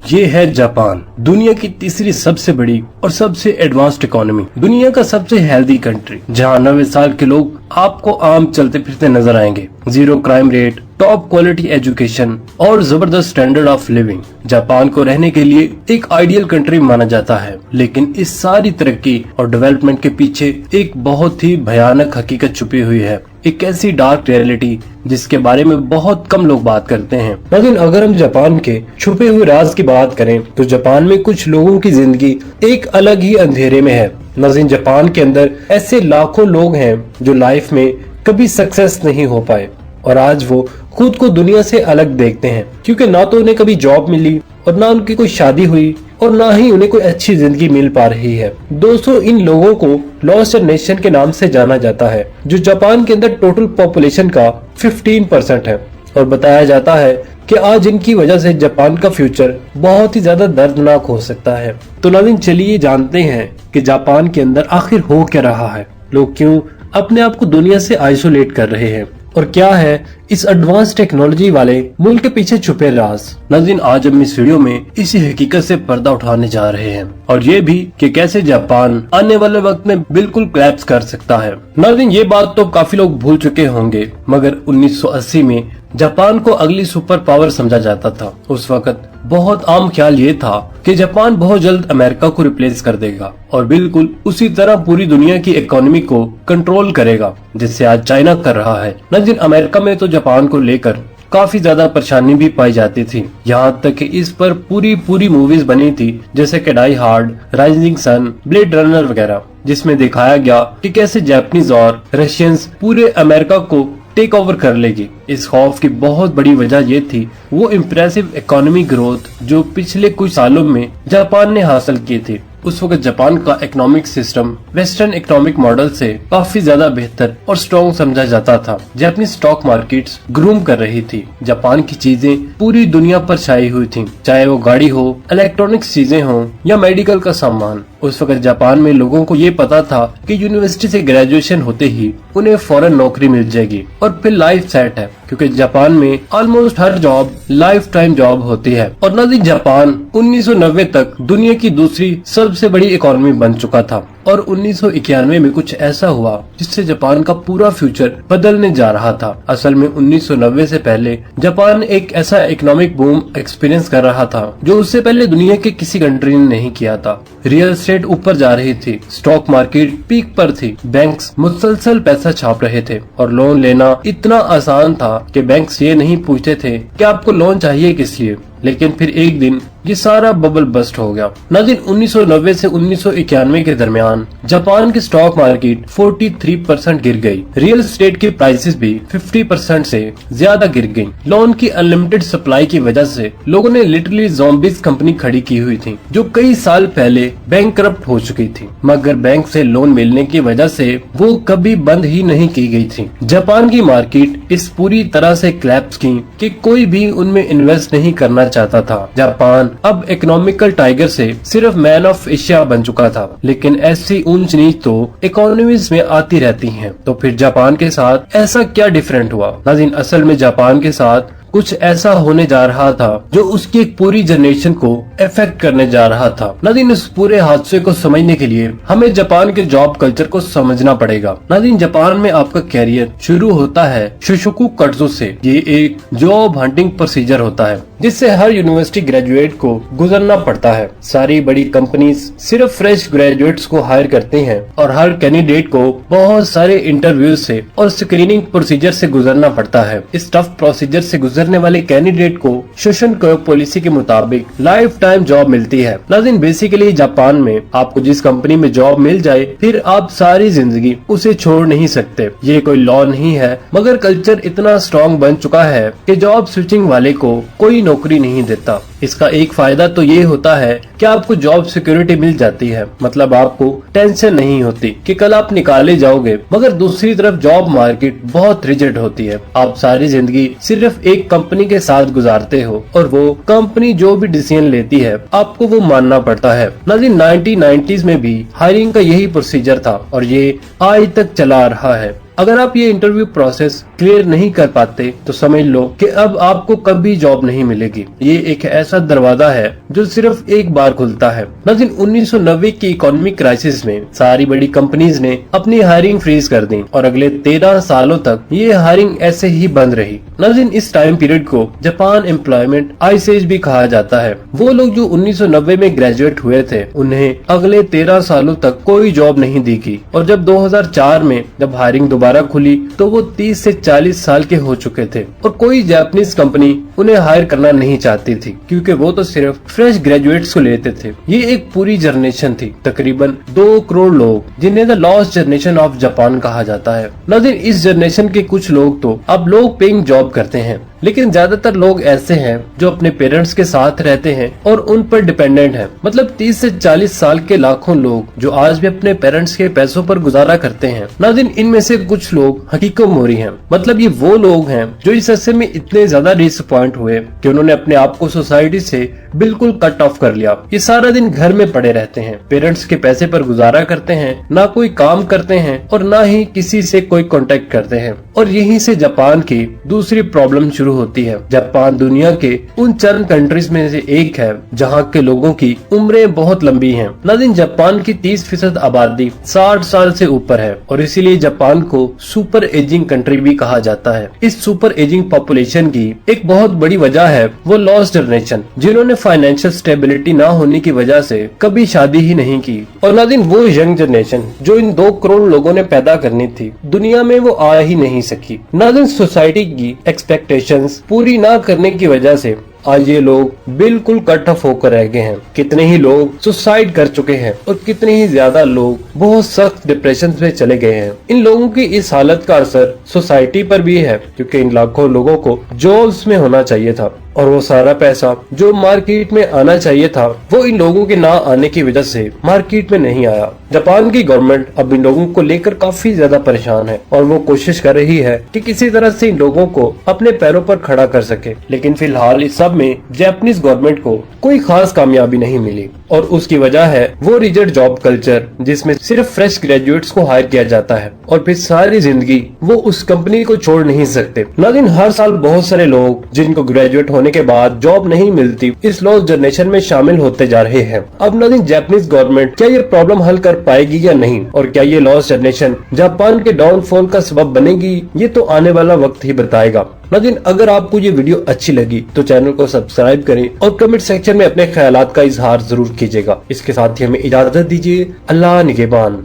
ये है जापान, दुनिया की तीसरी सबसे बड़ी और सबसे एडवांस्ड इकोनॉमी, दुनिया का सबसे हेल्दी कंट्री, जहां 90 साल के लोग आपको आम चलते फिरते नजर आएंगे। Zero crime rate, top quality education और जबरदस्त स्टैंडर्ड ऑफ लिविंग। जापान को रहने के लिए एक आइडियल कंट्री माना जाता है, लेकिन इस सारी तरक्की और डेवलपमेंट के पीछे एक बहुत ही भयानक हकीकत छुपी हुई है, एक ऐसी डार्क रियलिटी जिसके बारे में बहुत कम लोग बात करते हैं। लेकिन अगर हम जापान के छुपे हुए राज की बात करें तो जापान में कुछ लोगों की जिंदगी एक अलग ही अंधेरे में है। नाज़रीन, जापान के अंदर ऐसे लाखों लोग हैं जो लाइफ में कभी सक्सेस नहीं हो पाए और आज वो खुद को दुनिया से अलग देखते हैं, क्योंकि ना तो उन्हें कभी जॉब मिली और ना उनकी कोई शादी हुई और ना ही उन्हें कोई अच्छी जिंदगी मिल पा रही है। दोस्तों, इन लोगों को लॉस्ट नेशन के नाम से जाना जाता है, जो जापान के अंदर टोटल पॉपुलेशन का 15% है और बताया जाता है कि आज इनकी वजह से जापान का फ्यूचर बहुत ही ज्यादा दर्दनाक हो सकता है। तो नाज़रीन, चलिए जानते हैं कि जापान के अंदर आखिर हो क्या रहा है, लोग क्यों अपने आप को दुनिया से आइसोलेट कर रहे हैं और क्या है इस एडवांस टेक्नोलॉजी वाले मुल्क के पीछे छुपे राज। नाज़रीन, आज हम इस वीडियो में इसी हकीकत से पर्दा उठाने जा रहे हैं और ये भी कि कैसे जापान आने वाले वक्त में बिल्कुल कोलैप्स कर सकता है। नाज़रीन, ये बात तो काफी लोग भूल चुके होंगे, मगर 1980 में जापान को अगली सुपर पावर समझा जाता था। उस वक्त बहुत आम ख्याल ये था कि जापान बहुत जल्द अमेरिका को रिप्लेस कर देगा और बिल्कुल उसी तरह पूरी दुनिया की इकोनॉमी को कंट्रोल करेगा जिससे आज चाइना कर रहा है। नाज़रीन, अमेरिका में तो जापान को लेकर काफी ज्यादा परेशानी भी पाई जाती थी, यहाँ तक कि इस पर पूरी मूवीज बनी थी, जैसे कि Die Hard, Rising Sun, Blade Runner वगैरह, जिसमें दिखाया गया कि कैसे जापानीज और रशियंस पूरे अमेरिका को टेक ओवर कर लेगी। इस खौफ की बहुत बड़ी वजह ये थी वो इम्प्रेसिव इकोनॉमी ग्रोथ जो पिछले कुछ सालों में जापान ने हासिल की थी। उस वक्त जापान का economic system western economic model से काफी ज्यादा बेहतर और स्ट्रॉन्ग समझा जाता था। जापानी स्टॉक मार्केट्स ग्रूम कर रही थी। जापान की चीजें पूरी दुनिया पर छाई हुई थी, चाहे वो गाड़ी हो, इलेक्ट्रॉनिक्स चीजें हो या मेडिकल का सामान। उस वक्त जापान में लोगों को ये पता था कि यूनिवर्सिटी से ग्रेजुएशन होते ही उन्हें फौरन नौकरी मिल जाएगी और फिर लाइफ सेट है, क्योंकि जापान में ऑलमोस्ट हर जॉब लाइफ टाइम जॉब होती है। और नाज़रीन, जापान 1990 तक दुनिया की दूसरी सबसे बड़ी इकोनॉमी बन चुका था और 1991 में कुछ ऐसा हुआ जिससे जापान का पूरा फ्यूचर बदलने जा रहा था। असल में 1990 से पहले जापान एक ऐसा इकोनॉमिक बूम एक्सपीरियंस कर रहा था जो उससे पहले दुनिया के किसी कंट्री ने नहीं किया था। रियल एस्टेट ऊपर जा रही थी, स्टॉक मार्केट पीक पर थी, बैंक्स मुसलसल पैसा छाप रहे थे और लोन लेना इतना आसान था कि बैंक्स ये नहीं पूछते थे कि आपको लोन चाहिए किस लिए। लेकिन फिर एक दिन ये सारा बबल बस्ट हो गया। नाज़रीन, 1990 से 1991 के दरमियान जापान की स्टॉक मार्केट 43% गिर गई। रियल एस्टेट की प्राइसेस भी 50% से ज्यादा गिर गई। लोन की अनलिमिटेड सप्लाई की वजह से लोगों ने लिटरली ज़ॉम्बीज कंपनी खड़ी की हुई थी जो कई साल पहले बैंकरप्ट हो चुकी थी, मगर बैंक से लोन मिलने की वजह से वो कभी बंद ही नहीं की गई थी। जापान की मार्केट इस पूरी तरह से कोलैप्स की कि कोई भी उनमें इन्वेस्ट नहीं करना चाहता था। जापान अब इकोनॉमिकल टाइगर से सिर्फ मैन ऑफ एशिया बन चुका था, लेकिन ऐसी ऊंच नीच तो इकोनॉमीज में आती रहती हैं। तो फिर जापान के साथ ऐसा क्या डिफरेंट हुआ? नाज़रीन, असल में जापान के साथ कुछ ऐसा होने जा रहा था जो उसकी एक पूरी जनरेशन को इफेक्ट करने जा रहा था। नाज़रीन, इस पूरे हादसे को समझने के लिए हमें जापान के जॉब कल्चर को समझना पड़ेगा। नाज़रीन, जापान में आपका कैरियर शुरू होता है शुशुकु कट्सु से। ये एक जॉब हंटिंग प्रोसीजर होता है जिससे हर यूनिवर्सिटी ग्रेजुएट को गुजरना पड़ता है। सारी बड़ी कंपनीज सिर्फ फ्रेश ग्रेजुएट्स को हायर करती हैं और हर कैंडिडेट को बहुत सारे इंटरव्यू से और स्क्रीनिंग प्रोसीजर से गुजरना पड़ता है। इस टफ प्रोसीजर से गुजरने वाले कैंडिडेट को शोषण पॉलिसी के मुताबिक लाइफ टाइम जॉब मिलती है। नाज़रीन, बेसिकली जापान में आपको जिस कंपनी में जॉब मिल जाए फिर आप सारी जिंदगी उसे छोड़ नहीं सकते। ये कोई लॉ नहीं है, मगर कल्चर इतना स्ट्रॉन्ग बन चुका है कि जॉब स्विचिंग वाले को कोई नौकरी नहीं देता। इसका एक फायदा तो ये होता है कि आपको जॉब सिक्योरिटी मिल जाती है, मतलब आपको टेंशन नहीं होती कि कल आप निकाले जाओगे। मगर दूसरी तरफ जॉब मार्केट बहुत रिजिड होती है। आप सारी जिंदगी सिर्फ एक कंपनी के साथ गुजारते हो और वो कंपनी जो भी डिसीजन लेती है आपको वो मानना पड़ता है। नाज़रीन, 1990s में भी हायरिंग का यही प्रोसीजर था और ये आज तक चला आ रहा है। अगर आप ये इंटरव्यू प्रोसेस क्लियर नहीं कर पाते तो समझ लो कि अब आपको कभी जॉब नहीं मिलेगी। ये एक ऐसा दरवाजा है जो सिर्फ एक बार खुलता है। नाज़रीन, 1990 की इकोनॉमिक क्राइसिस में सारी बड़ी कंपनीज ने अपनी हायरिंग फ्रीज कर दी और अगले 13 सालों तक ये हायरिंग ऐसे ही बंद रही। नाज़रीन, इस टाइम पीरियड को जापान एम्प्लॉयमेंट आइस एज भी कहा जाता है। वो लोग जो 1990 में ग्रेजुएट हुए थे उन्हें अगले 13 सालों तक कोई जॉब नहीं दी गई और जब 2004 में जब हायरिंग दोबारा खुली तो वो 30 से 40 साल के हो चुके थे और कोई जापानीज कंपनी उन्हें हायर करना नहीं चाहती थी क्योंकि वो तो सिर्फ फ्रेश ग्रेजुएट्स को लेते थे। ये एक पूरी जनरेशन थी, तकरीबन 2 करोड़ लोग, जिन्हें the lost generation of Japan कहा जाता है। नाज़रीन, इस जनरेशन के कुछ लोग तो अब लोग पेइंग जॉब करते हैं, लेकिन ज्यादातर लोग ऐसे हैं जो अपने पेरेंट्स के साथ रहते हैं और उन पर डिपेंडेंट हैं। मतलब 30 से 40 साल के लाखों लोग जो आज भी अपने पेरेंट्स के पैसों पर गुजारा करते हैं। नाज़रीन, इनमें से कुछ लोग हिकिकोमोरी हैं। मतलब ये वो लोग हैं जो इस अरसे में इतने ज्यादा डिसअपॉइंट हुए कि उन्होंने अपने आप को सोसाइटी से बिल्कुल कट ऑफ कर लिया। ये सारा दिन घर में पड़े रहते हैं, पेरेंट्स के पैसे पर गुजारा करते हैं, ना कोई काम करते हैं और ना ही किसी से कोई कांटेक्ट करते हैं। और यहीं से जापान की दूसरी प्रॉब्लम शुरू होती है। जापान दुनिया के उन चंद कंट्रीज में से एक है जहां के लोगों की उम्रें बहुत लंबी हैं। नाज़रीन, जापान की 30% आबादी 60 साल से ऊपर है और इसीलिए जापान को सुपर एजिंग कंट्री भी कहा जाता है। इस सुपर एजिंग पॉपुलेशन की एक बहुत बड़ी वजह है वो लॉस्ट जनरेशन, जिन्होंने फाइनेंशियल स्टेबिलिटी ना होने की वजह से कभी शादी ही नहीं की। और नाज़रीन, वो यंग जनरेशन जो इन 2 करोड़ लोगों ने पैदा करनी थी, दुनिया में वो आ ही नहीं सकी। नाज़रीन, सोसाइटी की एक्सपेक्टेशंस पूरी ना करने की वजह से आज ये लोग बिल्कुल कट ऑफ होकर रह गए हैं। कितने ही लोग सुसाइड कर चुके हैं और कितने ही ज्यादा लोग बहुत सख्त डिप्रेशन में चले गए हैं। इन लोगों की इस हालत का असर सोसाइटी पर भी है क्योंकि इन लाखों लोगों को जॉब्स में होना चाहिए था और वो सारा पैसा जो मार्केट में आना चाहिए था वो इन लोगों के ना आने की वजह से मार्केट में नहीं आया। जापान की गवर्नमेंट अब इन लोगों को लेकर काफी ज्यादा परेशान है और वो कोशिश कर रही है कि किसी तरह से इन लोगों को अपने पैरों पर खड़ा कर सके, लेकिन फिलहाल इस सब में जापानीज गवर्नमेंट को कोई खास कामयाबी नहीं मिली और उसकी वजह है वो रिजिड जॉब कल्चर, जिसमें सिर्फ फ्रेश ग्रेजुएट्स को हायर किया जाता है और फिर सारी जिंदगी वो उस कंपनी को छोड़ नहीं सकते। लेकिन हर साल बहुत सारे लोग जिनको ग्रेजुएट होने के बाद जॉब नहीं मिलती इस लॉस्ट जनरेशन में शामिल होते जा रहे हैं। अब नाज़रीन, जापानीज गवर्नमेंट क्या ये प्रॉब्लम हल कर पाएगी या नहीं और क्या ये लॉस्ट जनरेशन जापान के डाउनफॉल का सबब बनेगी, ये तो आने वाला वक्त ही बताएगा। नाज़रीन, अगर आपको ये वीडियो अच्छी लगी तो चैनल को सब्सक्राइब करें और कमेंट सेक्शन में अपने ख्यालात का इजहार जरूर कीजिएगा। इसके साथ ही हमें इजाजत दीजिए। अल्लाह निगहबान।